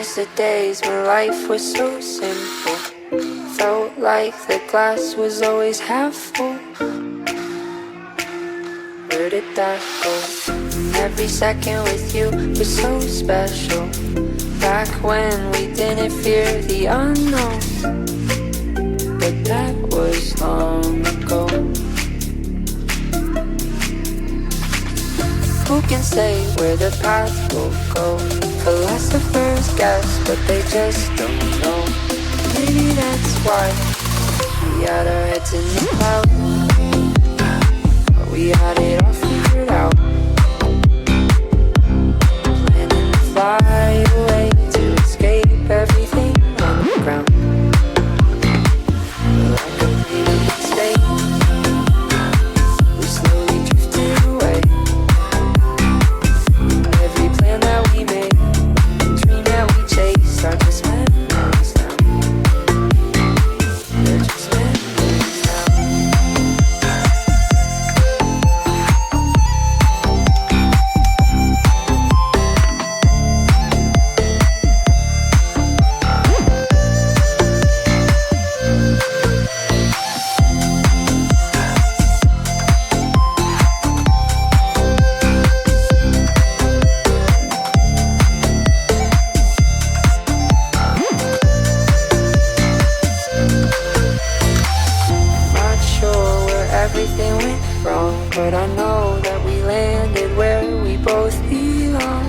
miss the days when life was so simple. Felt like the glass was always half full. Where did that go? Every second with you was so special. Back when we didn't fear the unknown. But that was long ago. Who can say where the path will go? Philosophers guess, but they just don't know. Maybe that's why we had our heads in the clouds. We had it all figured out. Planning to fly away to escape everything on the ground. Like a plane in space, we slowly drifted away. Every plan that we made, dream that we chased, are just memories now. They're just memories now. Not sure where everything went wrong, but I know that we landed where we both belong.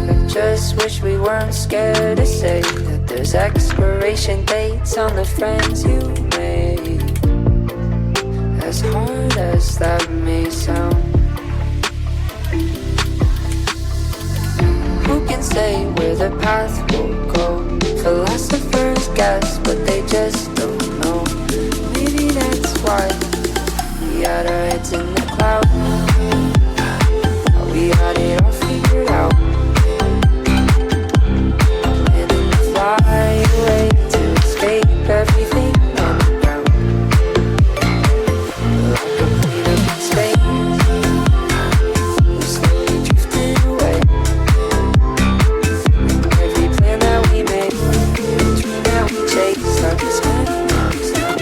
I just wish we weren't scared to say that there's expiration dates on the friends you made. As hard as that may sound, who can say where the path will go? Philosophers guess, but they just don't know. Maybe that's why we had our heads in the clouds. We had it all figured out. Planning to fly away to escape everything on the ground. Like a plane up in space, we slowly drifted away. Every plan that we made, dream that we chased, are just memories now.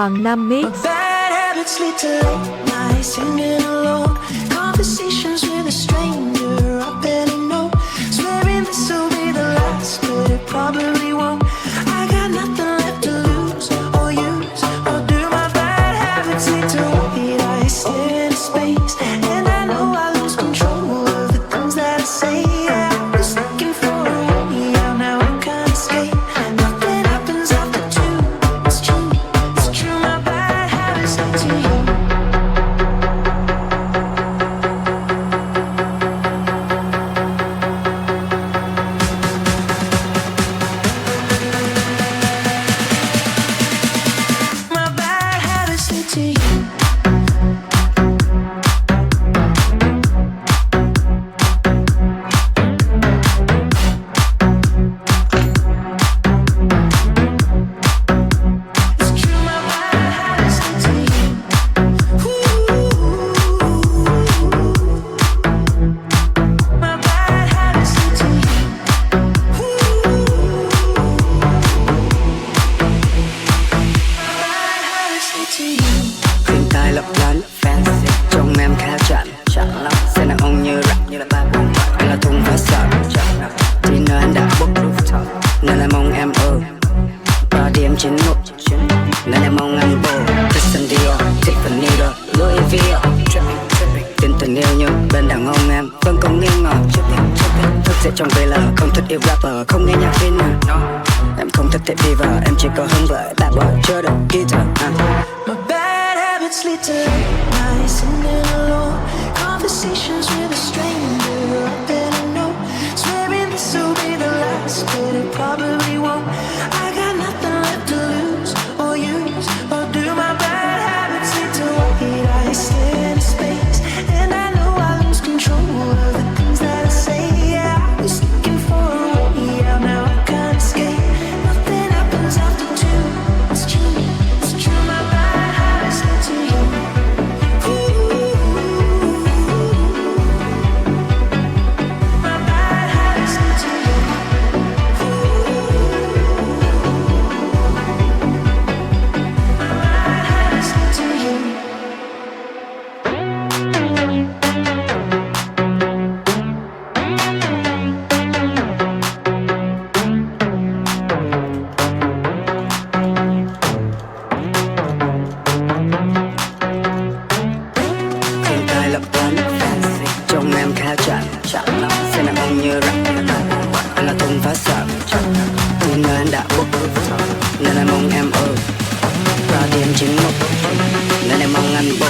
Hoàng Nam Mix. Bad habits lead to late night singing alone, conversations with a stranger I barely know, swearing this will be the last, but it probably won't. I got nothing left to lose or use or do. My bad habits lead to white eyes stare into space, and I know I lose control of the things that I say. I was looking for a way out, now I can't escape. Nothing happens after two. It's true, it's true. My bad habits lead to you. My bad habits lead to you. It's true, my bad habits lead to you. My bad habits lead to you. My bad habits lead to you. Khuyên tai lấp lánh fancy, trông em khá chảnh lắm. Xe đàn ông như rap như là ba bông bạch, anh là thùng phát sợ chậm lắm. Thì nơi anh đã book rooftop, nên là mong em ba điểm 91, nên em mong anh bồ. Christian Dior, Tiffany rồi, Louis Vuitton, tripping. Tin tình yêu như bên đàn ông em vẫn còn nghi ngờ. Tripping. Thức dậy trong VL, không thích yêu rapper, không nghe nhạc Vin. Em không thích diva, em chỉ có hứng với bad boy chơi được guitar. My bad habits lead to late nights singing alone, conversations with a stranger I barely know, swearing this will be the last, but it probably won't. I got nothing left to lose or use or do. My bad habits lead to white eyes stare into space, and I know I lose control of the things that I say. Yeah, I was looking for a way out, now I can't escape. Nothing happens after two. It's true, it's true. My bad habits lead to you. My bad habits lead to you. My bad habits lead to you. Khuyên tai lấp lánh fancy, trông em khá chảnh lắm. Xe đàn ông như rap như là ba bông bạch, anh là thùng phát sợ chậm lắm. Thì nơi anh đã book rooftop, nên là mong em ba điểm 91, nên em mong anh bồ.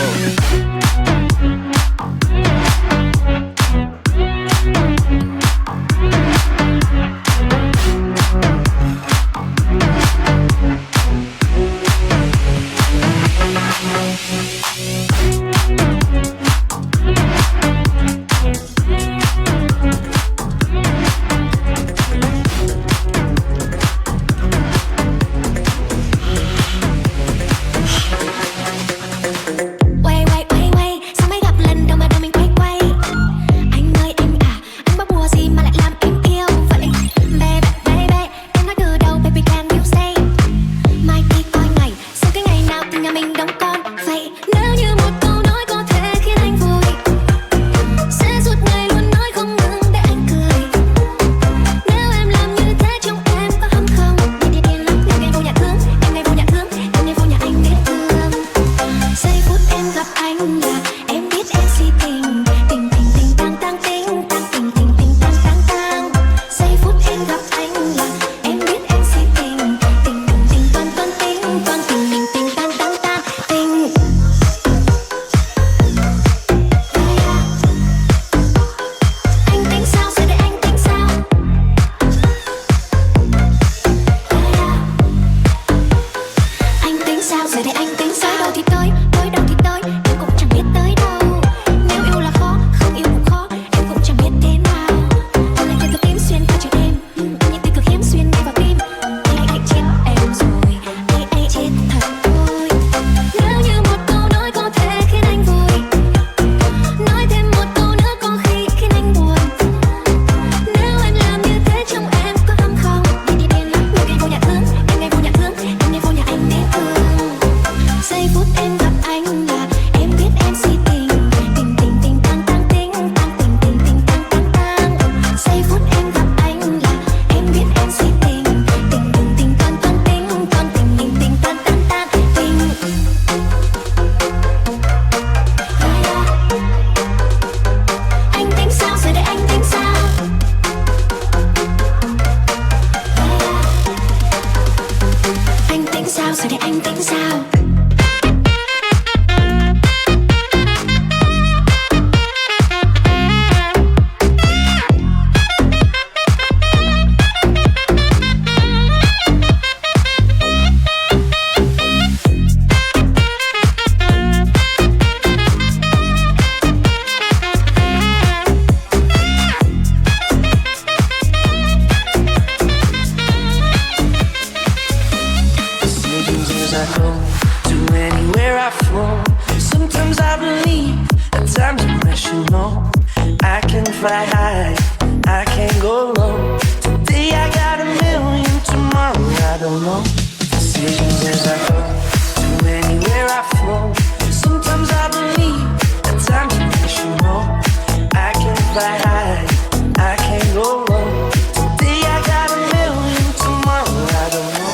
fly high, I can't go low. Today I got a million, tomorrow I don't know. Decisions as I go, to anywhere I flow. Sometimes I believe, at times I wish you know. I can fly high, I can't go low. Today I got a million, tomorrow I don't know.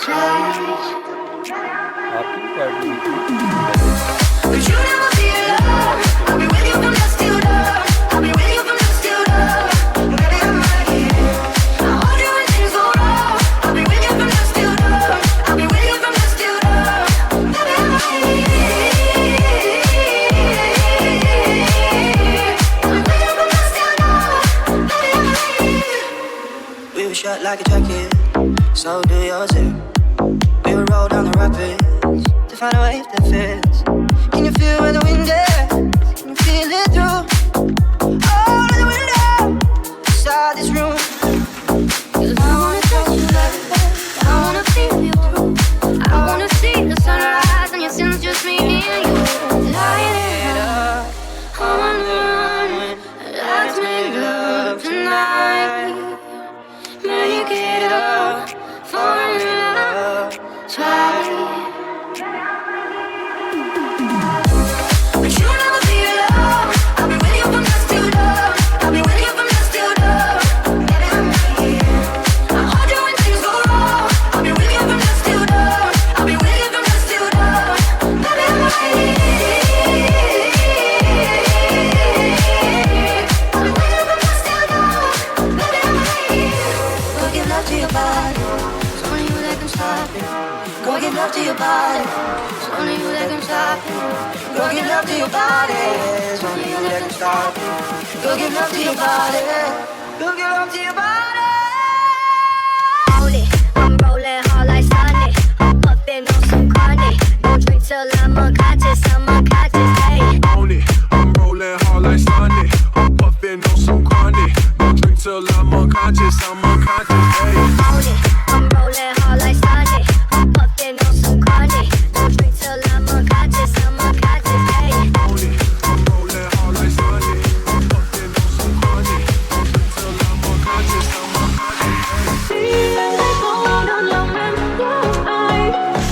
But you never feel love. I'll be with you from dusk till dawn. I'll be with you from dusk till dawn. Baby, I'm right here. I'll hold you when things go wrong. I'll be with you from dusk till dawn. I'll be with you from dusk till dawn. Baby, I'm right here. I'll be with you from dusk till dawn. Baby, I'm right here. We were shot like a jacket, so do yours too. We would roll down the rapids to find a wave that fits. Can you feel where the wind is? Can you feel it through all of the window inside this room? 'Cause I wanna touch you like that. I wanna feel you through. I wanna see the sunrise and your sins, just me and you. Light it up on the run. Let's make love tonight. Make it up for love. Try. But you never feel love. I'll be with you from dusk till dawn. I'll be with you from dusk till dawn. Baby, I'm right here. I'll hold you when things go wrong. I'll be with you from dusk till dawn. I'll be with you from dusk till dawn. Baby, I'm right here. I'll be with you from dusk till dawn. Baby, I'm right here. Go give love to your body. It's only you that can stop it. Go give love to your body. It's only you that can stop it. Go give love to your body. It's only you that can stop it. Go give love to your body. Go give love to your body. Hold it, I'm rolling hard like Sunday. I'm puffing on some chronic. Don't drink till I'm unconscious, hey. On it, I'm rolling hard like Sunday. I'm puffing on some chronic. Don't drink till I'm unconscious, hey. Hold it, I'm rolling hard like Sunday. I'm puffing on some chronic. Don't drink till I'm unconscious, hey. On it, I'm rolling hard like Sunday. I'm puffing on some chronic. Don't drink till I'm unconscious, hey.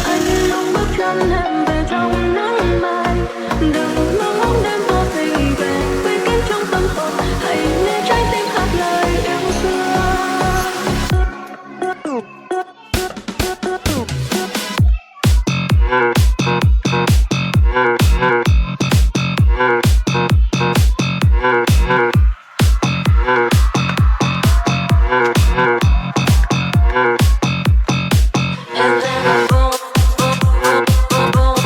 Anh lòng bước chân em về trong nắng mai. Đừng mong ngóng đêm vô về quy kết trong tâm hồn. Hãy nghe trái tim hát lời yêu xưa. And then I boom, boom, boom, boom, boom.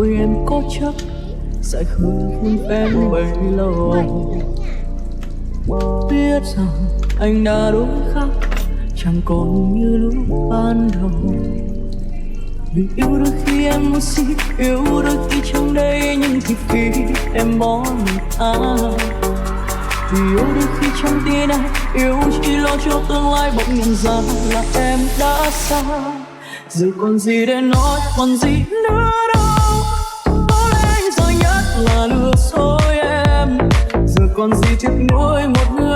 đôi em có chắc sẽ không phun phén bấy lâu. Biết rằng anh đã đổi khác, chẳng còn như lúc ban đầu. Vì yêu đôi khi em muốn xin, yêu đôi khi trong đây nhưng thì khi em bỏ người ta. Vì yêu đôi khi trong tia này, yêu chỉ lo cho tương lai, bỗng nhận ra là em đã xa. Giờ còn gì để nói, còn gì nữa đâu. Có lẽ anh giỏi nhất là lừa dối em. Giờ còn gì tiếc nuối một người